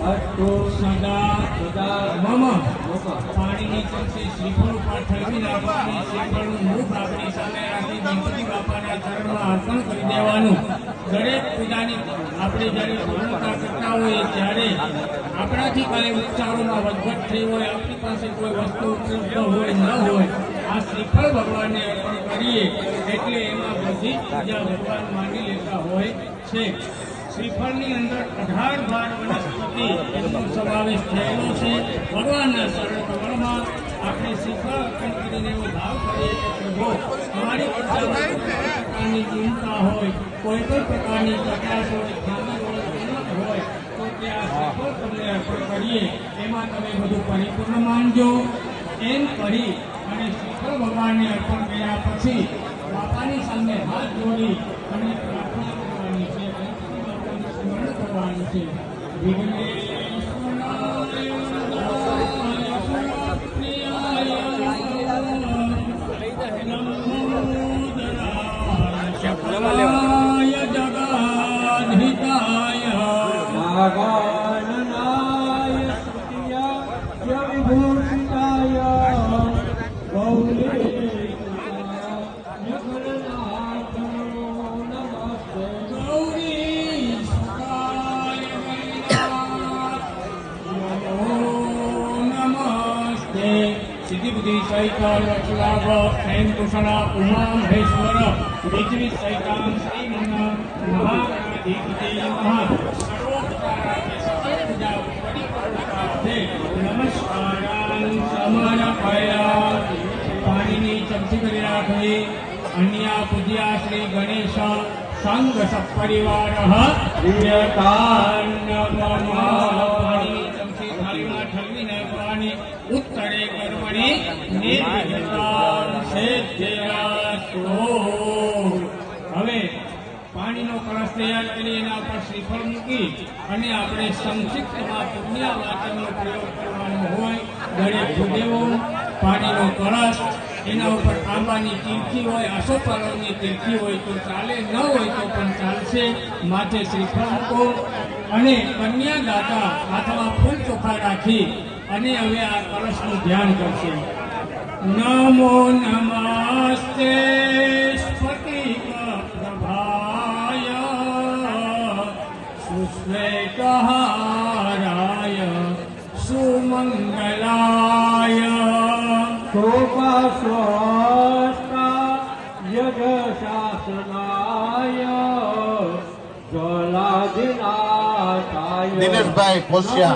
अस्तु सदा मम पाणीनी चमची श्रीफળ ઉપર ઠલવી નાખવાની શ્રીફળનું મુખ આપણી સામે રાખી ગણપતિ બાપાના ચરણમાં અર્પણ કરી દેવાનું દરેક પૂજાની આપણે જ્યારે પૂર્ણતા કરતા હોઈએ ત્યારે આપણાથી કાલે ઉચ્ચારોમાં વધઘટ થઈ હોય આપણી પાસે કોઈ વસ્તુ ઉપલબ્ધ હોય ન હોય આ શ્રીફળ ભગવાનને અર્પણ કરીએ એટલે એમાં બધી પૂજા ભગવાન માની લેતા હોય છે શ્રીફળની અંદર 18 ભાર વનસ્પતિ એનો સમાવેશ થયેલો છે ભગવાનના સરળ કમળમાં આપણે શ્રીફળ અર્પણ કરીને એવો ભાવ કરીએ કે પ્રભુ અમારી પ્રકારની ચિંતા હોય કોઈ પણ પ્રકારની તકરાર હોય ખામી હોય હોય તો તે આ શ્રીફળ તમને અર્પણ કરીએ એમાં તમે બધું પરિપૂર્ણ માનજો એમ કરી અને શ્રીફળ ભગવાનને અર્પણ કર્યા પછી બાપાની સામે હાથ જોડી અને પ્રાર્થના કરવાની છે સ્મરણ કરવાનું છે सिद्धि सहिता लक्ष्लाभ प्रेम कुशल उमा महेश्वर विजय सहिता श्री महाधिपति नमस्कारान् समर्पया पाणिनी चमची કરી રાખવી અન્ય પૂજ્યા શ્રી ગણેશ સંઘ સપરિવારઃ પાણીની ચમચી થાળીમાં ઠલવી નાખવાની ઉત્તરે કર્મણી નિર્વિઘ્નાન સિદ્ધ્યસ્તુ હવે પાણીનો કળશ તૈયાર કરી એના ઉપર શ્રીફળ મૂકી અને આપણે સંક્ષિપ્તમાં પુણ્ય વાચનનો પ્રયોગ કરવાનો હોય દરેક ભૂદેવો પાણીનો કળશ એના ઉપર તાંબાની તીર્થી હોય અશોકની તીર્થી હોય તો ચાલે ન હોય તો પણ ચાલશે માથે શ્રીફળ મૂકો અને કન્યા દાતા હાથમાં ફૂલ ચોખા રાખી અને હવે આ કળશનું ધ્યાન કરશે નમો નમસ્તે સ્ફટિક પ્રભાય સુશ્વેતહારાય સુમંગલાય शोभास्वष्टा यजशासनाय ज्वलाधिनाथाय दिनेश भाई पोस्या